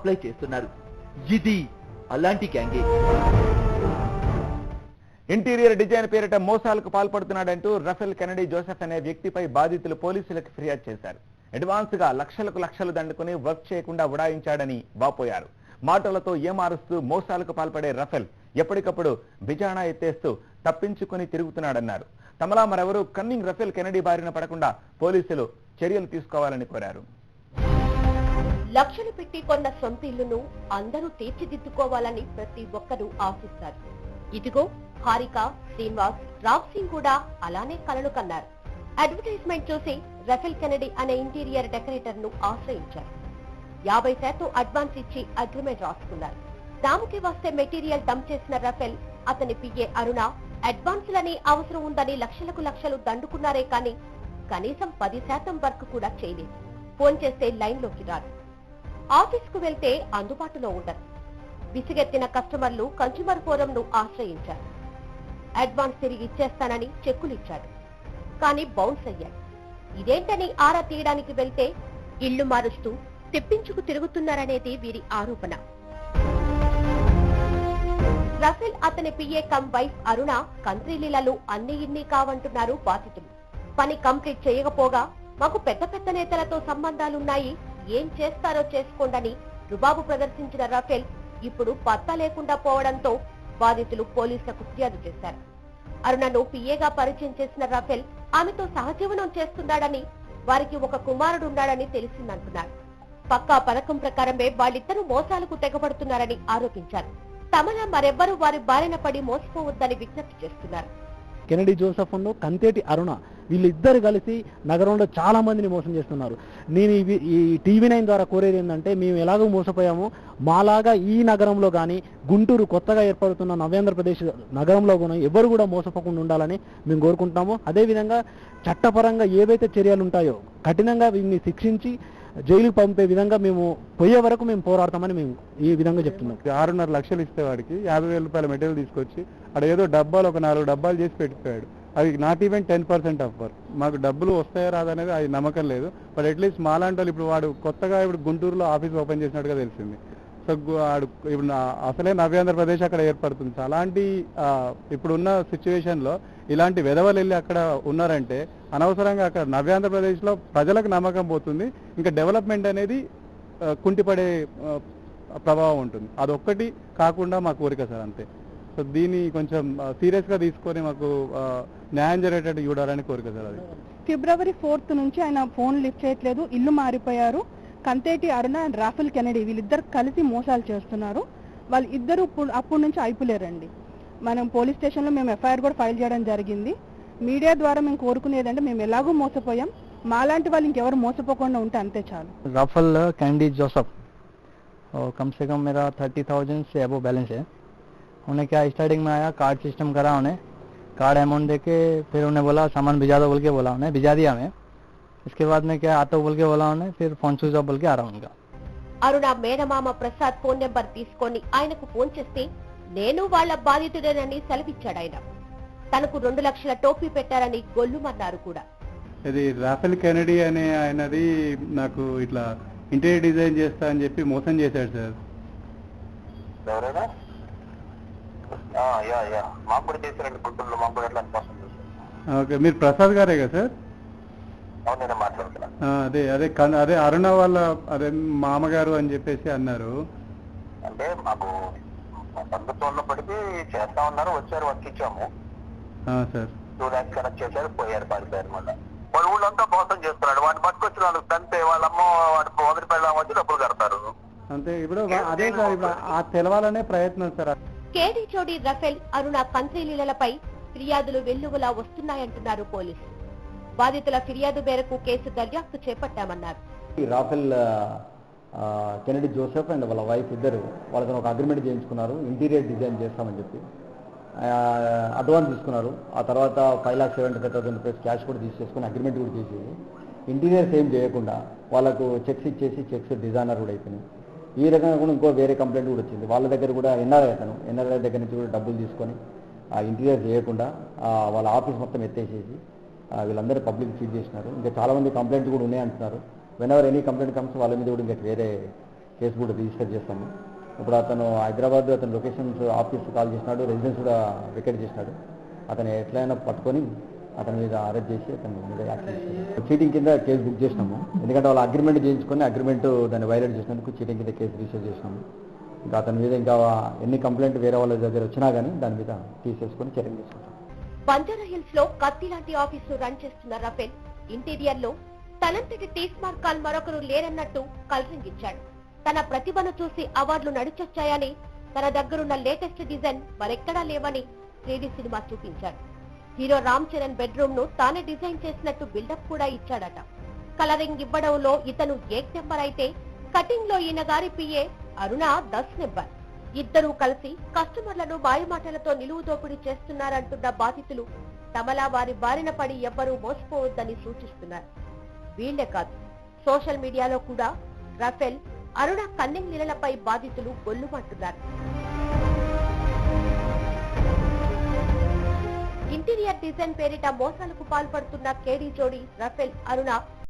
Apply చేస్తున్నారు. ఇది అలాంటి గ్యాంగే. ఇంటీరియర్ డిజైన్ పేరిట మోసాలకు పాల్పడుతున్నాడంటూ రఫెల్ కెనడీ జోసెఫ్ అనే వ్యక్తిపై బాధితులు పోలీసులకు ఫిర్యాదు చేశారు. అడ్వాన్స్ గా లక్షలకు లక్షలు దండుకుని వర్క్ చేయకుండా ఉడాయించాడని వాపోయారు. మాటలతో ఏమారుస్తూ మోసాలకు పాల్పడే రఫెల్ ఎప్పటికప్పుడు బిజానా ఎత్తేస్తూ తప్పించుకుని తిరుగుతున్నాడన్నారు. తమలా మరెవరూ కన్నింగ్ రఫెల్ కెనడీ బారిన పడకుండా పోలీసులు చర్యలు తీసుకోవాలని కోరారు. లక్షలు పెట్టి కొన్న సొంత ఇల్లును అందరూ తీర్చిదిద్దుకోవాలని ప్రతి ఒక్కరూ ఆశిస్తారు. ఇదిగో హారిక, శ్రీనివాస్, రావ్ సింగ్ కూడా అలానే కలలు కన్నారు. అడ్వర్టైజ్మెంట్ చూసి రఫెల్ కెనడీ అనే ఇంటీరియర్ డెకరేటర్ ను ఆశ్రయించారు. 50% అడ్వాన్స్ ఇచ్చి అగ్రిమెంట్ రాసుకున్నారు. దాముకి వస్తే మెటీరియల్ డంప్ చేసిన రఫెల్, అతని పిఏ అరుణ అడ్వాన్సులని అవసరం ఉందని లక్షలకు లక్షలు దండుకున్నారే కానీ కనీసం 10% వర్క్ కూడా చేయలేదు. ఫోన్ చేస్తే లైన్ లోకి రాదు. ఆఫీస్ కు వెళ్తే అందుబాటులో ఉండదు. విసిగెత్తిన కస్టమర్లు కన్స్యూమర్ ఫోరం ను ఆశ్రయించారు. అడ్వాన్స్ తిరిగి ఇచ్చేస్తానని చెక్కులిచ్చాడు. కానీ బౌన్స్ అయ్యాడు. ఇదేంటని ఆరా తీయడానికి వెళ్తే ఇళ్లు మారుస్తూ తెప్పించుకు తిరుగుతున్నారనేది వీరి ఆరోపణ. రఫెల్, అతని పిఏ కమ్ వైఫ్ అరుణ కంట్రీ లీలలు అన్ని ఇన్ని కావంటున్నారు బాధితులు. పని కంప్లీట్ చేయకపోగా మాకు పెద్ద పెద్ద నేతలతో సంబంధాలున్నాయి, ఏం చేస్తారో చేసుకోండని రుబాబు ప్రదర్శించిన రఫెల్ ఇప్పుడు పత్తా లేకుండా పోవడంతో బాధితులు పోలీసులకు ఫిర్యాదు చేశారు. అరుణను పిఏగా పరిచయం చేసిన రఫెల్ ఆమెతో సహజీవనం చేస్తున్నాడని, వారికి ఒక కుమారుడున్నాడని తెలిసిందంటున్నారు. పక్కా పథకం ప్రకారమే వాళ్ళిద్దరూ మోసాలకు తెగబడుతున్నారని ఆరోపించారు. తమలా మరెవ్వరూ వారి బారిన పడి మోసపోవద్దని విజ్ఞప్తి చేస్తున్నారు. కెనడీ జోసెఫ్ కంతేటి అరుణ వీళ్ళిద్దరు కలిసి నగరంలో చాలా మందిని మోసం చేస్తున్నారు. నేను ఈ TV9 ద్వారా కోరేది ఏంటంటే, మేము ఎలాగో మోసపోయామో మాలాగా ఈ నగరంలో కానీ గుంటూరు కొత్తగా ఏర్పడుతున్న నవ్యాంధ్రప్రదేశ్ నగరంలో కూడా ఎవరు కూడా మోసపోకుండా ఉండాలని మేము కోరుకుంటున్నాము. అదేవిధంగా చట్టపరంగా ఏవైతే చర్యలు ఉంటాయో కఠినంగా వీరిని శిక్షించి జైలుకు పంపే విధంగా మేము పోయే వరకు మేము పోరాడతామని మేము ఈ విధంగా చెప్తున్నాం. 6.5 లక్షలు ఇస్తే వాడికి 50,000 రూపాయల మెటీరియల్ తీసుకొచ్చి అక్కడ ఏదో డబ్బాలు ఒక 4 డబ్బాలు చేసి పెట్టిపోయాడు. అది నాట్ ఈవెన్ 10% ఆఫ్ వర్క్. మాకు డబ్బులు వస్తాయో రాదనేది అది నమ్మకం లేదు. బట్ అట్లీస్ట్ మాలాంటి వాళ్ళు ఇప్పుడు వాడు కొత్తగా ఇప్పుడు గుంటూరులో ఆఫీస్ ఓపెన్ చేసినట్టుగా తెలిసింది. సో వాడు ఇప్పుడు అసలే నవ్యాంధ్రప్రదేశ్ అక్కడ ఏర్పడుతుంది. అలాంటి ఇప్పుడున్న సిచ్యువేషన్లో ఇలాంటి వెధవలు వెళ్ళి అక్కడ ఉన్నారంటే అనవసరంగా అక్కడ నవ్యాంధ్రప్రదేశ్లో ప్రజలకు నమ్మకం పోతుంది. ఇంకా డెవలప్మెంట్ అనేది కుంటిపడే ప్రభావం ఉంటుంది. అదొక్కటి కాకుండా మా కోరిక సార్, అంతే. సో దీన్ని కొంచెం సీరియస్గా తీసుకొని మాకు న్యాయం జరిగేటట్టు చూడాలని కోరిక సార్. అది ఫిబ్రవరి 4th నుంచి ఆయన ఫోన్ లిఫ్ట్ చేయట్లేదు, ఇల్లు మారిపోయారు. కంతేటి అరుణ అండ్ రాఫెల్ కెనడీ వీళ్ళిద్దరు కలిసి మోసాలు చేస్తున్నారు. వాళ్ళు ఇద్దరు అప్పటి నుంచి అయిపోలేరండి. మనం పోలీస్ స్టేషన్లో మేము FIR కూడా ఫైల్ చేయడం జరిగింది. మీడియా ద్వారా మేము కోరుకునేదంటే, మేము ఎలాగో మోసపోయాం, మాలాంటి వాళ్ళు ఇంకెవరు మోసపోకుండా ఉంటే అంతే చాలు. राफेल कैंडी जोसेफ और कम से कम मेरा 30,000 से अबव बैलेंस है. उन्हें क्या स्टार्टिंग में आया, कार्ड सिस्टम करा, उन्हें कार्ड अमाउंट दे के फिर उन्हें बोला सामान भिजा दो बोल के बोला, उन्हें भिजा दिया मैं. इसके बाद में क्या आता बोल के बोला उन्हें, फिर फोन स्विच ऑफ बोल के आ रहा उनका. అరుణ మేనమామ ప్రసాద్ ఫోన్ నెంబర్ తీసుకొని ఆయనకు ఫోన్ చేస్తే నేను వాళ్ళ బాధితుడేనని సెలవిచ్చాడు. ఆయన తనకు 2 లక్షల టోపీ పెట్టారని గొల్లుమన్నారు కూడా. ఇది రాఫెల్ కెనడీ అనే ఆయనది నాకు ఇట్లా ఇంటీరియర్ డిజైన్ చేస్తా అని చెప్పి మోసం చేశాడు సార్. ఓకే, మీరు ప్రసాద్ గారే కదా సార్? అదే అదే అదే అరుణ వాళ్ళ అదే మామగారు అని చెప్పేసి అన్నారు. అంటే మాకు బంధుత్వం ఉన్నప్పటికీ చేస్తా ఉన్నారు, వచ్చారు, వర్క్ ఇచ్చాము సార్. 2 lakhs కనెక్ట్ చేశారు, పోయారు, పారిపోయారు. మళ్ళీ వాళ్ళ ఊళ్ళంతా మోసం చేస్తున్నాడు. వాడిని పట్టుకొచ్చిన వాళ్ళు తంతే వాళ్ళమ్మ వాడి మొదటి పిల్లలు వచ్చి డబ్బులు కడతారు అంతే. ఇప్పుడు అదే సార్, ఇప్పుడు ఆ తెలవాలనే ప్రయత్నం సార్. కేడీ జోడి రఫెల్, అరుణ కంట్రీ లీలలపై ఫిర్యాదులు వెల్లువలా వస్తున్నాయంటున్నారు పోలీసులు. బాధితుల ఫిర్యాదు మేరకు కేసు దర్యాప్తు చేపట్టామన్నారు. రాఫెల్ కెనడీ జోసెఫ్ అండ్ వాళ్ళ వైఫ్ ఇద్దరు వాళ్ళతో ఒక అగ్రిమెంట్ చేయించుకున్నారు, ఇంటీరియర్ డిజైన్ చేస్తామని చెప్పి. అడ్వాన్స్ తీసుకున్నారు. ఆ తర్వాత 5,75,000 రూపీస్ క్యాష్ కూడా తీసేసుకుని అగ్రిమెంట్ కూడా చేసేది. ఇంటీరియర్స్ ఏం చేయకుండా వాళ్ళకు చెక్స్ ఇచ్చేసి చెక్స్ డిజైనర్ కూడా అయిపోయినాయి. ఈ రకంగా కూడా ఇంకో వేరే కంప్లైంట్ కూడా వచ్చింది. వాళ్ళ దగ్గర కూడా ఎన్ఆర్ఐ దగ్గర నుంచి కూడా డబ్బులు తీసుకొని ఆ ఇంటీరియర్ చేయకుండా వాళ్ళ ఆఫీస్ మొత్తం ఎత్తేసేసి వీళ్ళందరూ పబ్లిక్ ఫీడ్ చేసినారు. ఇంకా చాలామంది కంప్లైంట్ కూడా ఉన్నాయి అంటున్నారు. When ever any complaint comes వాళ్ళ మీద కూడా ఇంకా వేరే కేసు కూడా రిజిస్టర్ చేస్తాము. ఇప్పుడు అతను హైదరాబాద్ అతను లొకేషన్స్ ఆఫీస్ కాల్ చేసినాడు, రెసిడెన్స్ కూడా వికెట్ చేసినాడు. అతను ఎట్లయినా పట్టుకొని అతని మీద అరెస్ట్ చేసి అతని మీద యాక్షన్ చేస్తాము. చీటింగ్ కింద కేసు బుక్ చేసినాము. ఎందుకంటే వాళ్ళు అగ్రిమెంట్ చేయించుకొని అగ్రిమెంట్ దాన్ని వైలేట్ చేసినందుకు చీటింగ్ కింద కేసు రిజిస్టర్ చేసినాము. ఇంకా అతని మీద ఇంకా ఎన్ని కంప్లైంట్ వేరే వాళ్ళ దగ్గర వచ్చినా కానీ దాని మీద తీసేసుకొని చర్యలు తీసుకుంటాం. బంజారా హిల్స్ లో కత్తి లాంటి ఆఫీసు రన్ చేస్తున్న రఫేల్ ఇంటీరియర్ లో తనంతటి టీస్ మార్కాల్ మరొకరు లేరన్నట్టు కలరింగిచ్చాడు. తన ప్రతిభను చూసి అవార్డులు నడిచొచ్చాయని, తన దగ్గరున్న లేటెస్ట్ డిజైన్ మరెక్కడా లేవని 3D సినిమా చూపించాడు. హీరో రామ్ చరణ్ బెడ్రూమ్ ను తానే డిజైన్ చేసినట్టు బిల్డప్ కూడా ఇచ్చాడట. కలరింగ్ ఇవ్వడంలో ఇతను 1 నెంబర్ అయితే కటింగ్ లో ఈయన గారి పిఏ అరుణ 10 నెంబర్. ఇద్దరూ కలిసి కస్టమర్లను మాయమాటలతో నిలువు దోపిడీ చేస్తున్నారంటున్న బాధితులు తమలా వారి బారిన పడి ఎవ్వరూ మోసపోవద్దని సూచిస్తున్నారు. వీళ్లే కాదు, సోషల్ మీడియాలో కూడా రఫేల్, అరుణ కన్నింగ్ లీలలపై బాధితులు గొల్లుమంటున్నారు. ఇంటీరియర్ డిజైన్ పేరిట మోసాలకు పాల్పడుతున్న కేడీ జోడీ రఫేల్, అరుణ